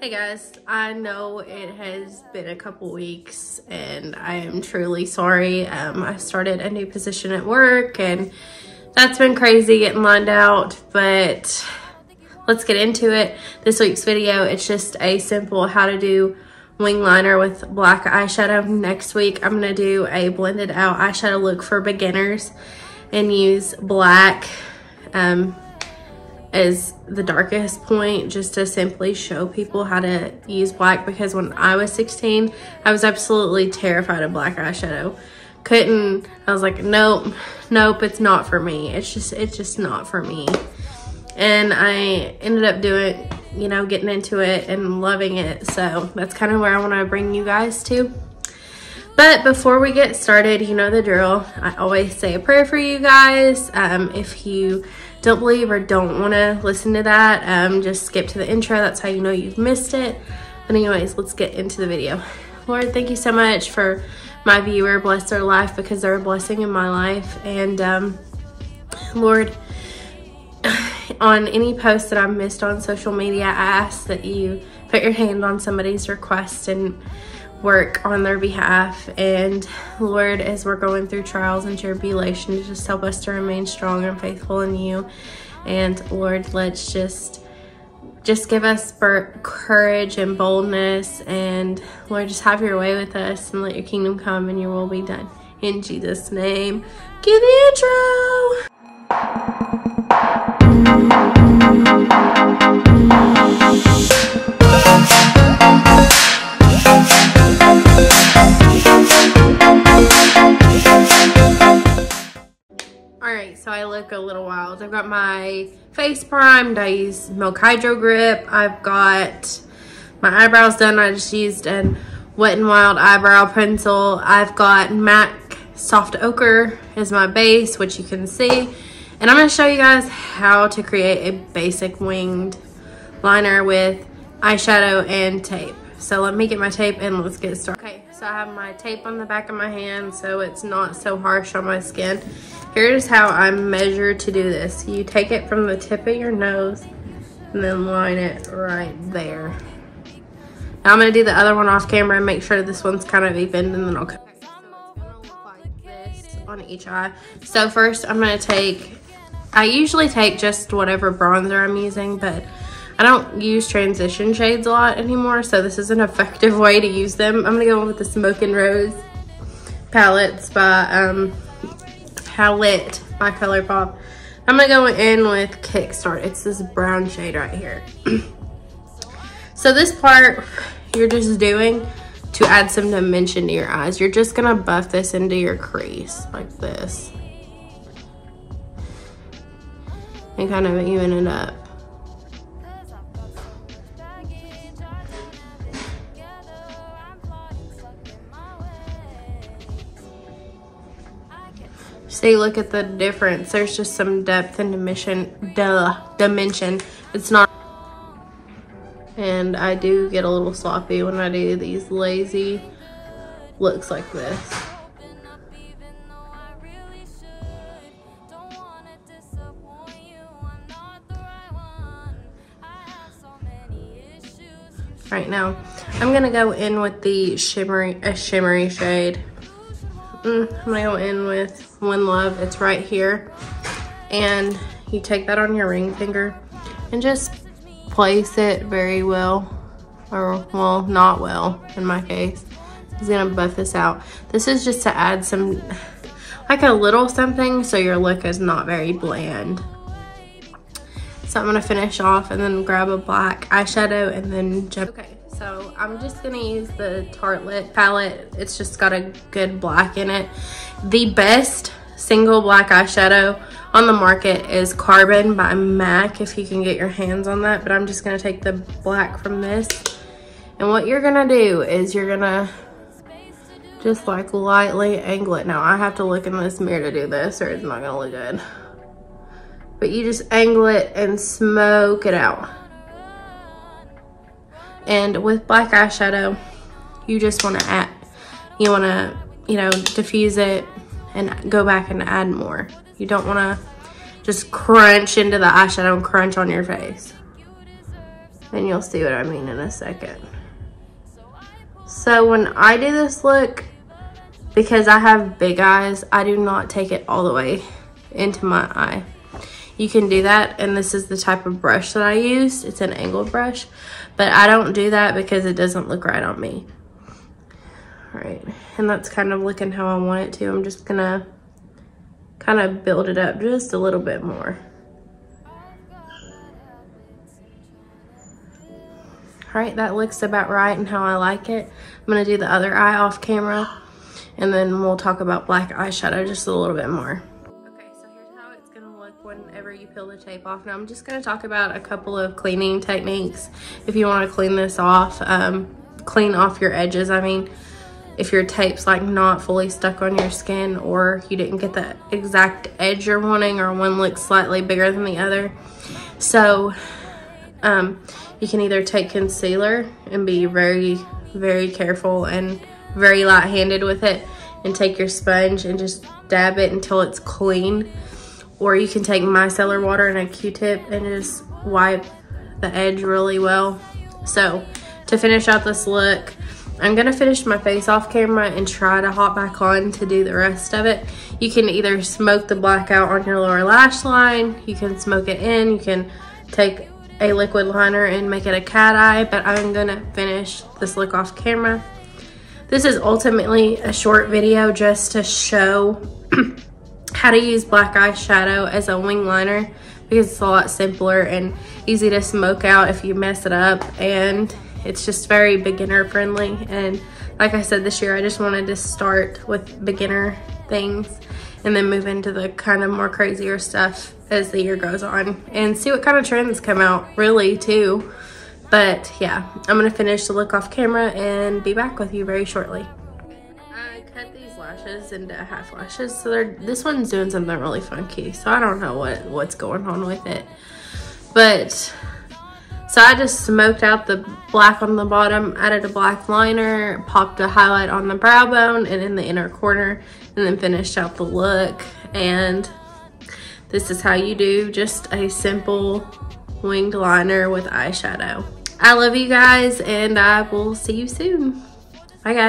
Hey guys, I know it has been a couple weeks and I am truly sorry. I started a new position at work and that's been crazy getting lined out, but let's get into it. This week's video, it's just a simple how to do wing liner with black eyeshadow. Next week, I'm gonna do a blended out eyeshadow look for beginners and use black as the darkest point just to simply show people how to use black, because when I was 16 I was absolutely terrified of black eyeshadow. I was like, nope, it's not for me. It's just not for me. And I ended up doing, getting into it and loving it. So that's kind of where I want to bring you guys to. But before we get started, you know the drill. I always say a prayer for you guys. If you don't believe or don't want to listen to that, just skip to the intro. That's how you know you've missed it. But anyways, let's get into the video. Lord, thank you so much for my viewer. Bless their life because they're a blessing in my life. And Lord, on any post that I've missed on social media, I ask that you put your hand on somebody's request and work on their behalf. And Lord, as we're going through trials and tribulations, just help us to remain strong and faithful in you. And Lord, let's just give us courage and boldness, and Lord, just have your way with us and let your kingdom come and your will be done. In Jesus' name. Cue the intro. Alright, so I look a little wild. I've got my face primed. I use Milk Hydro Grip. I've got my eyebrows done. I just used an Wet n Wild eyebrow pencil. I've got MAC Soft Ochre as my base, which you can see. And I'm going to show you guys how to create a basic winged liner with eyeshadow and tape. So let me get my tape and let's get started. Okay, so I have my tape on the back of my hand so it's not so harsh on my skin. Here's how I measure to do this. You take it from the tip of your nose and then line it right there. Now I'm going to do the other one off camera and make sure this one's kind of even, and then I'll cut. So it's going to look like this on each eye. So first I'm going to take, I usually take just whatever bronzer I'm using, but I don't use transition shades a lot anymore, so this is an effective way to use them. I'm going to go with the Smoke and Rose palettes by ColourPop. I'm gonna go in with Kickstart. It's this brown shade right here. So this part you're just doing to add some dimension to your eyes. You're just gonna buff this into your crease like this and kind of even it up. See, look at the difference. There's just some depth and dimension. It's not, and I do get a little sloppy when I do these lazy looks like this. Right now, I'm gonna go in with the shimmery shade. I'm gonna go in with One Love. It's right here, and you take that on your ring finger and just place it very well, or well, not well in my case. He's gonna buff this out. This is just to add some, like a little something, so your look is not very bland. So I'm gonna finish off and then grab a black eyeshadow and then jump. Okay. So I'm just gonna use the Tartelette palette. It's just got a good black in it. The best single black eyeshadow on the market is Carbon by MAC, if you can get your hands on that. But I'm just gonna take the black from this. And what you're gonna do is you're gonna just like lightly angle it. Now I have to look in this mirror to do this or it's not gonna look good. But you just angle it and smoke it out. And with black eyeshadow, you just want to add, diffuse it and go back and add more. You don't want to just crunch into the eyeshadow and crunch on your face. and you'll see what I mean in a second. So when I do this look, because I have big eyes, I do not take it all the way into my eye. You can do that, and this is the type of brush that I use. It's an angled brush, but I don't do that because it doesn't look right on me. All right, and that's kind of looking how I want it to. I'm just gonna kind of build it up just a little bit more. All right, that looks about right and how I like it. I'm gonna do the other eye off camera, and then we'll talk about black eyeshadow just a little bit more. Okay, so here's how it's gonna look whenever you peel the tape off. Now I'm just gonna talk about a couple of cleaning techniques if you wanna clean this off, clean off your edges. I mean, if your tape's like not fully stuck on your skin, or you didn't get the exact edge you're wanting, or one looks slightly bigger than the other. So you can either take concealer and be very, very careful and very light-handed with it, and take your sponge and just dab it until it's clean. Or you can take micellar water and a Q-tip and just wipe the edge really well. So to finish out this look, I'm gonna finish my face off camera and try to hop back on to do the rest of it. You can either smoke the black out on your lower lash line, you can smoke it in, you can take a liquid liner and make it a cat eye, but I'm gonna finish this look off camera. This is ultimately a short video just to show how to use black eyeshadow as a wing liner, because it's a lot simpler and easy to smoke out if you mess it up, and it's just very beginner friendly. And like I said, this year I just wanted to start with beginner things and then move into the kind of more crazier stuff as the year goes on, and see what kind of trends come out really too. But yeah, I'm gonna finish the look off camera and be back with you very shortly. I cut these lashes into half lashes, so this one's doing something really funky, so I don't know what's going on with it. But so I just smoked out the black on the bottom, added a black liner, popped a highlight on the brow bone and in the inner corner, and then finished out the look. And this is how you do just a simple winged liner with eyeshadow. I love you guys, and I will see you soon. Bye guys.